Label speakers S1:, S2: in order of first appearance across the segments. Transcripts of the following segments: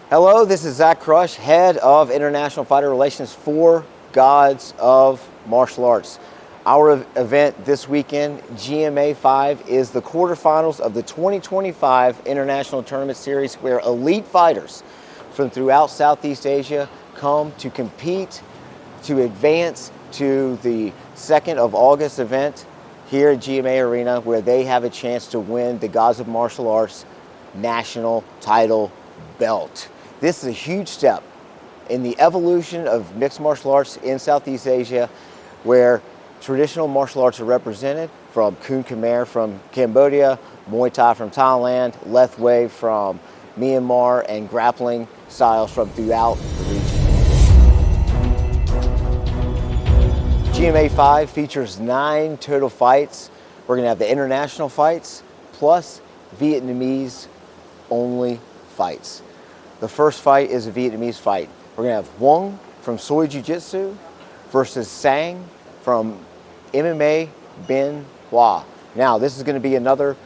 S1: Hello, this is Zac Crush, head of International Fighter Relations for Gods of Martial Arts. Our event this weekend, GMA 5, is the quarterfinals of the 2025 International Tournament Series, where elite fighters from throughout Southeast Asia come to compete to advance to the 2nd of August event here at GMA Arena, where they have a chance to win the Gods of Martial Arts national title belt. This is a huge step in the evolution of mixed martial arts in Southeast Asia, where traditional martial arts are represented, from Kun Khmer from Cambodia, Muay Thai from Thailand, Lethwei from Myanmar, and grappling styles from throughout the region. GMA 5 features 9 total fights. We're going to have the international fights plus Vietnamese only fights. The first fight is a Vietnamese fight. We're going to have Wong from Soi Jiu-Jitsu versus Sang from MMA Bien Hoa. Now, this is going to be another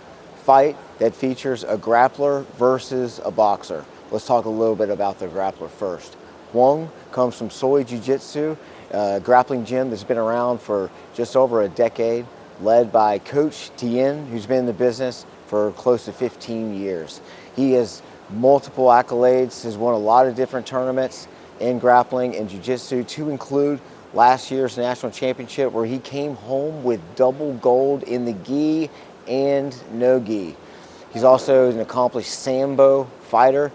S1: fight that features a grappler versus a boxer. Let's talk a little bit about the grappler first. Wong comes from Soi Jiu-Jitsu, a grappling gym that's been around for just over a decade, led by Coach Tien, who's been in the business for close to 15 years. He has multiple accolades, has won a lot of different tournaments in grappling and jiu-jitsu, to include last year's national championship, where he came home with double gold in the gi and no gi. He's also an accomplished sambo fighter,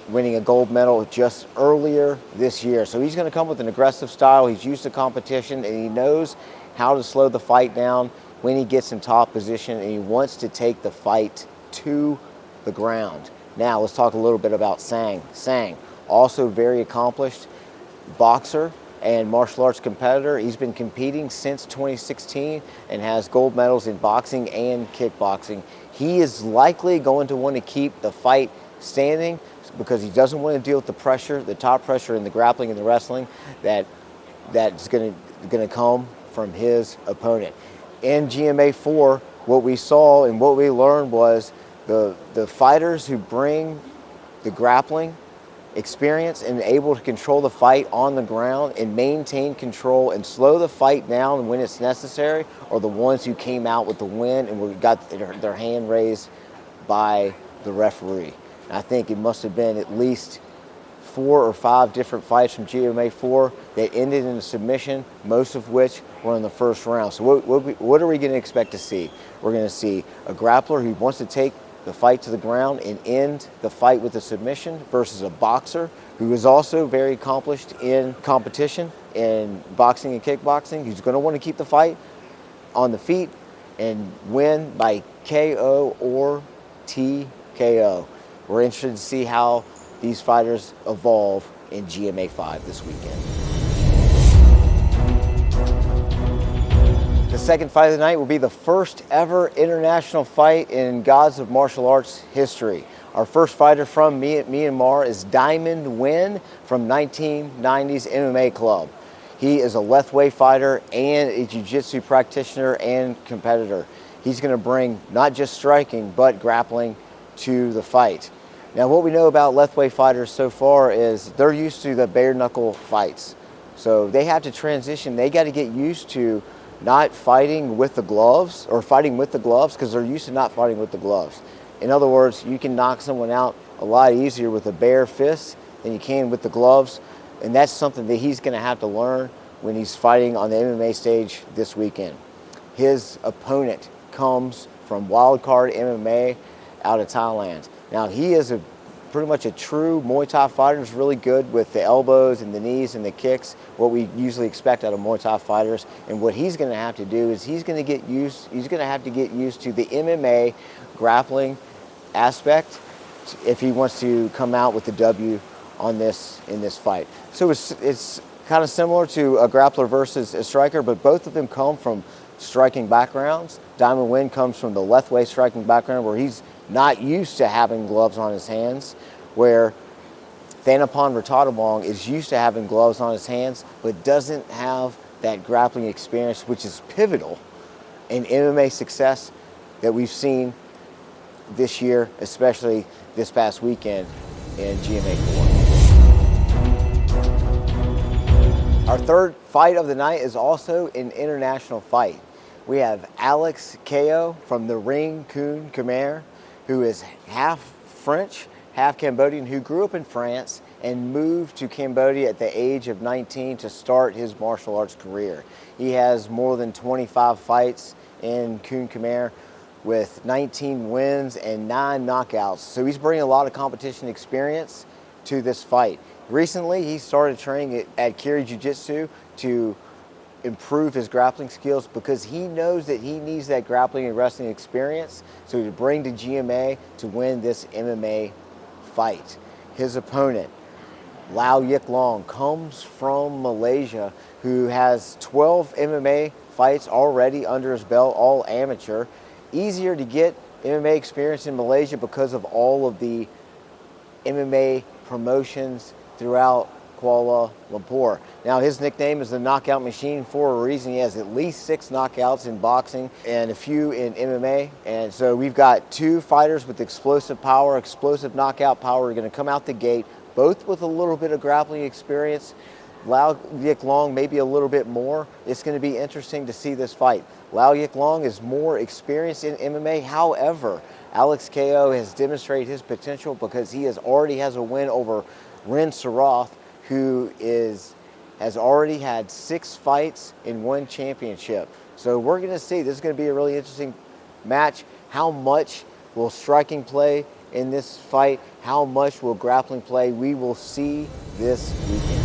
S1: winning a gold medal just earlier this year. So he's going to come with an aggressive style. He's used to competition, and he knows how to slow the fight down when he gets in top position, and he wants to take the fight to the ground. Now, let's talk a little bit about Sang. Sang, also very accomplished boxer and martial arts competitor. He's been competing since 2016 and has gold medals in boxing and kickboxing. He is likely going to want to keep the fight standing because he doesn't want to deal with the pressure, the top pressure in the grappling and the wrestling that's going to come from his opponent. In GMA 4, what we saw and what we learned was the fighters who bring the grappling experience and able to control the fight on the ground and maintain control and slow the fight down when it's necessary are the ones who came out with the win and got their hand raised by the referee. And I think it must have been at least 4 or 5 different fights from GMA 4 that ended in a submission, most of which were in the first round. So what are we going to expect to see? We're going to see a grappler who wants to take the fight to the ground and end the fight with a submission versus a boxer who is also very accomplished in competition in boxing and kickboxing, who's going to want to keep the fight on the feet and win by KO or TKO. We're interested to see how these fighters evolve in GMA 5 this weekend. The second fight of the night will be the first ever international fight in Gods of Martial Arts history. Our first fighter from Myanmar is Diamond Nguyen from 1990's MMA Club. He is a Lethwei fighter and a jiu-jitsu practitioner and competitor. He's going to bring not just striking, but grappling to the fight. Now, what we know about Lethwei fighters so far is they're used to the bare knuckle fights. So they have to transition. They got to get used to not fighting with the gloves, or fighting with the gloves, because they're used to not fighting with the gloves. In other words, you can knock someone out a lot easier with a bare fist than you can with the gloves. And that's something that he's going to have to learn when he's fighting on the MMA stage this weekend. His opponent comes from Wildcard MMA out of Thailand. Now, he is pretty much a true Muay Thai fighter. He's really good with the elbows and the knees and the kicks, what we usually expect out of Muay Thai fighters. And what he's going to have to do is he's going to have to get used to the MMA grappling aspect if he wants to come out with the W in this fight. So it's kind of similar to a grappler versus a striker, but both of them come from striking backgrounds. Diamond Nguyen comes from the Lethwei striking background, where he's not used to having gloves on his hands, where Thanapon Ratadabong is used to having gloves on his hands, but doesn't have that grappling experience, which is pivotal in MMA success that we've seen this year, especially this past weekend in GMA 4. Our third fight of the night is also an international fight. We have Alex Ko from the Ring Kun Khmer, who is half French, half Cambodian, who grew up in France and moved to Cambodia at the age of 19 to start his martial arts career. He has more than 25 fights in Kun Khmer with 19 wins and 9 knockouts. So he's bringing a lot of competition experience to this fight. Recently, he started training at Kiri Jiu-Jitsu to improve his grappling skills because he knows that he needs that grappling and wrestling experience so to bring to GMA to win this MMA fight. His opponent, Lau Yik Long, comes from Malaysia, who has 12 MMA fights already under his belt, all amateur. Easier to get MMA experience in Malaysia because of all of the MMA promotions throughout Kuala Lumpur. Now, his nickname is the Knockout Machine for a reason. He has at least 6 knockouts in boxing and a few in MMA. And so we've got 2 fighters with explosive power, explosive knockout power, are going to come out the gate, both with a little bit of grappling experience. Lau Yik Long maybe a little bit more. It's going to be interesting to see this fight. Lau Yik Long is more experienced in MMA. However, Alex Ko has demonstrated his potential because he already has a win over Ren Saroth, who has already had 6 fights in 1 championship. So we're going to see. This is going to be a really interesting match. How much will striking play in this fight? How much will grappling play? We will see this weekend.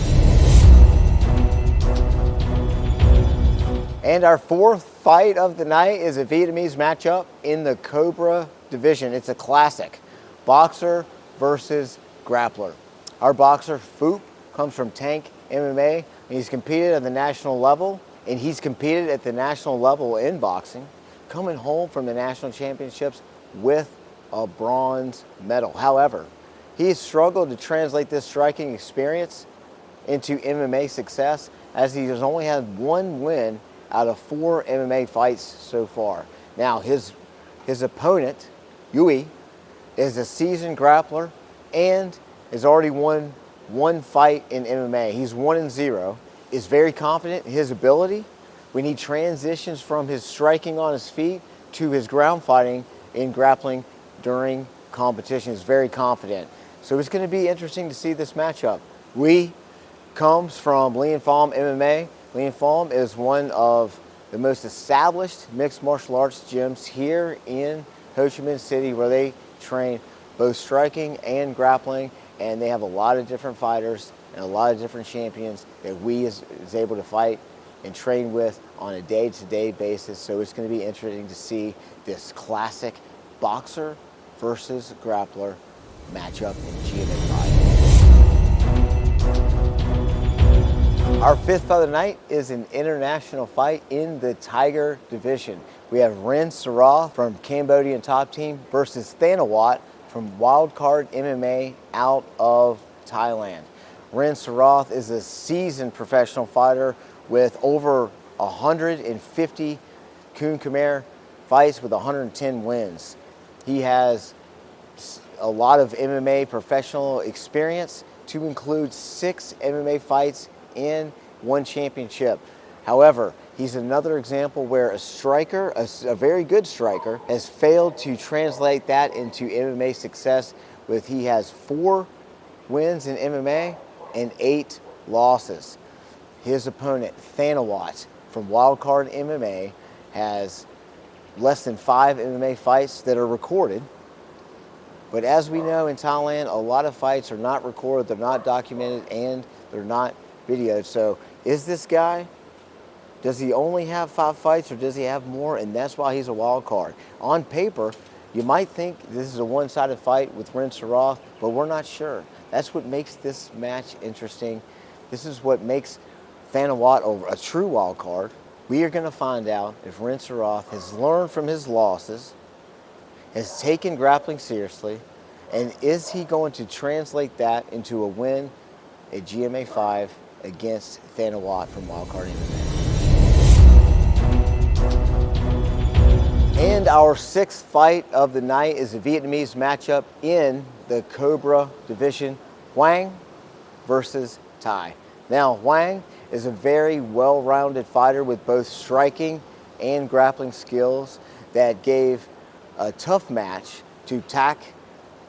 S1: And our 4th fight of the night is a Vietnamese matchup in the Cobra division. It's a classic, boxer versus grappler. Our boxer, Phuc, comes from Tank MMA, and he's competed at the national level, and he's competed at the national level in boxing, coming home from the national championships with a bronze medal. However, he's struggled to translate this striking experience into MMA success, as he has only had 1 win out of 4 MMA fights so far. Now, his opponent, Yui, is a seasoned grappler and has already won 1 fight in MMA. He's 1-0, is very confident in his ability. We need transitions from his striking on his feet to his ground fighting in grappling during competition. He's very confident. So it's going to be interesting to see this matchup. Yui comes from Lian Pham MMA. Lian Pham is one of the most established mixed martial arts gyms here in Ho Chi Minh City, where they train both striking and grappling, and they have a lot of different fighters and a lot of different champions that Yui is able to fight and train with on a day-to-day basis. So it's going to be interesting to see this classic boxer versus grappler matchup in GMA 5. Our 5th fight of the night is an international fight in the Tiger division. We have Ren Saroth from Cambodian Top Team versus Thanawat from Wildcard MMA out of Thailand. Ren Saroth is a seasoned professional fighter with over 150 Kun Khmer fights with 110 wins. He has a lot of MMA professional experience, to include 6 MMA fights in 1 championship. However, he's another example where a striker, a very good striker, has failed to translate that into MMA success. He has 4 wins in MMA and 8 losses. His opponent, Thanawat from Wildcard MMA, has less than 5 MMA fights that are recorded. But as we know in Thailand, a lot of fights are not recorded, they're not documented, and they're not videoed. So is this guy, does he only have 5 fights or does he have more? And that's why he's a wild card. On paper, you might think this is a one-sided fight with Ren Saroth, but we're not sure. That's what makes this match interesting. This is what makes Thanawat a true wild card. We are going to find out if Ren Saroth has learned from his losses, has taken grappling seriously, and is he going to translate that into a win at GMA 5 against Thanawat from Wildcard MMA. And our sixth fight of the night is a Vietnamese matchup in the Cobra division, Hoang versus Thai. Now, Hoang is a very well-rounded fighter with both striking and grappling skills that gave a tough match to Tak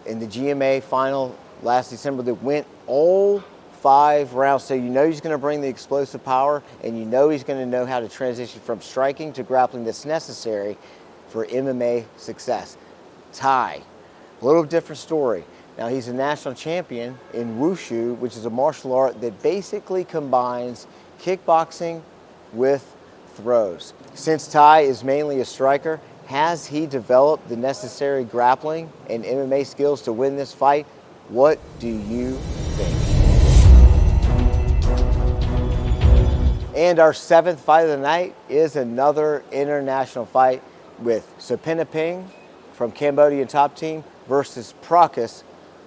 S1: in the GMA final last December that went all 5 rounds. So you know he's going to bring the explosive power, and you know he's going to know how to transition from striking to grappling that's necessary for MMA success. Thai, a little different story. Now, he's a national champion in Wushu, which is a martial art that basically combines kickboxing with throws. Since Thai is mainly a striker, has he developed the necessary grappling and MMA skills to win this fight? What do you think? And our 7th fight of the night is another international fight with Supinaping from Cambodian top team versus Prakas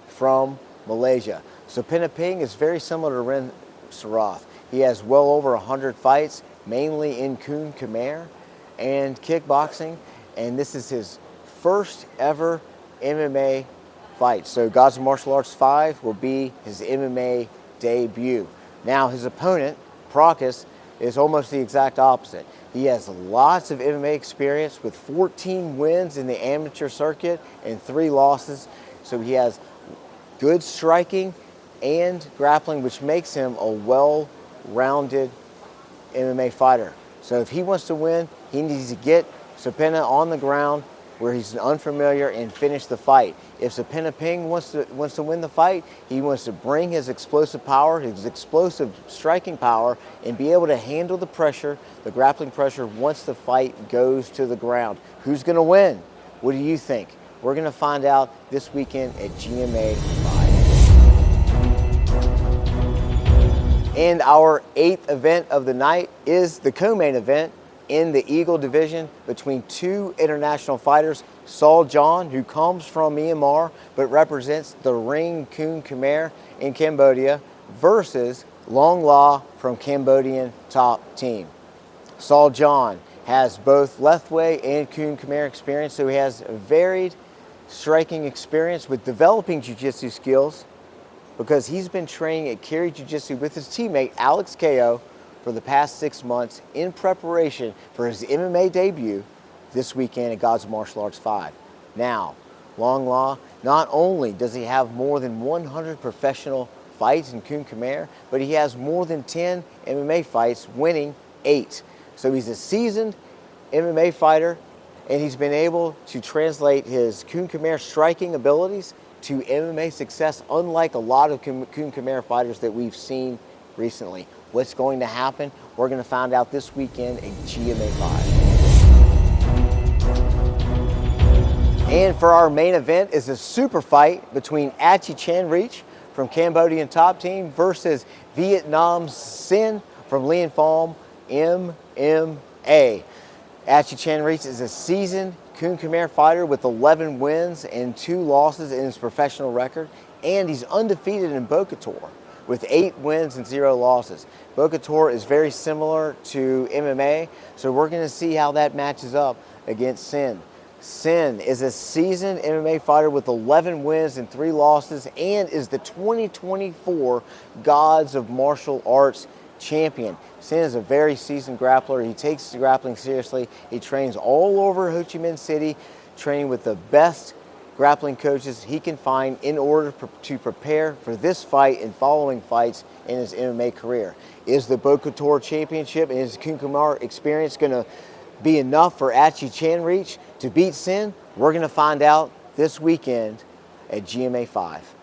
S1: from Malaysia. Supinaping is very similar to Ren Sarath. He has well over 100 fights, mainly in Kun Khmer and kickboxing, and this is his first ever MMA fight. So Gods of Martial Arts 5 will be his MMA debut. Now, his opponent, Prakas, is almost the exact opposite. He has lots of MMA experience with 14 wins in the amateur circuit and 3 losses. So he has good striking and grappling, which makes him a well-rounded MMA fighter. So if he wants to win, he needs to get Supina on the ground where he's unfamiliar and finish the fight. If Supinaping wants to win the fight, he wants to bring his explosive power, his explosive striking power, and be able to handle the pressure, the grappling pressure, once the fight goes to the ground. Who's going to win? What do you think? We're going to find out this weekend at GMA 5. And our 8th event of the night is the co-main event in the Eagle division between 2 international fighters, Saul John, who comes from Myanmar but represents the Ring Kun Khmer in Cambodia, versus Long La from Cambodian top team. Saul John has both Lethwei and Kun Khmer experience, so he has a varied striking experience with developing jiu-jitsu skills because he's been training at Kiri Jiu-Jitsu with his teammate Alex Ko for the past 6 months in preparation for his MMA debut this weekend at Gods of Martial Arts 5. Now, Long La, not only does he have more than 100 professional fights in Kun Khmer, but he has more than 10 MMA fights, winning 8. So he's a seasoned MMA fighter, and he's been able to translate his Kun Khmer striking abilities to MMA success, unlike a lot of Kun Khmer fighters that we've seen recently. What's going to happen? We're going to find out this weekend at GMA 5. And for our main event is a super fight between Achi Chanrich from Cambodian top team versus Vietnam's Sin from Lien Pham MMA. Achi Chanrich is a seasoned Kun Khmer fighter with 11 wins and 2 losses in his professional record, and he's undefeated in Bokator with 8 wins and 0 losses. Bokator is very similar to MMA, so we're going to see how that matches up against Sin. Sin is a seasoned MMA fighter with 11 wins and 3 losses and is the 2024 Gods of Martial Arts champion. Sin is a very seasoned grappler. He takes the grappling seriously. He trains all over Ho Chi Minh City, training with the best grappling coaches he can find in order to prepare for this fight and following fights in his MMA career. Is the Bokator Championship and his Kun Khmer experience going to be enough for Achi Chanrich to beat Sin? We're going to find out this weekend at GMA 5.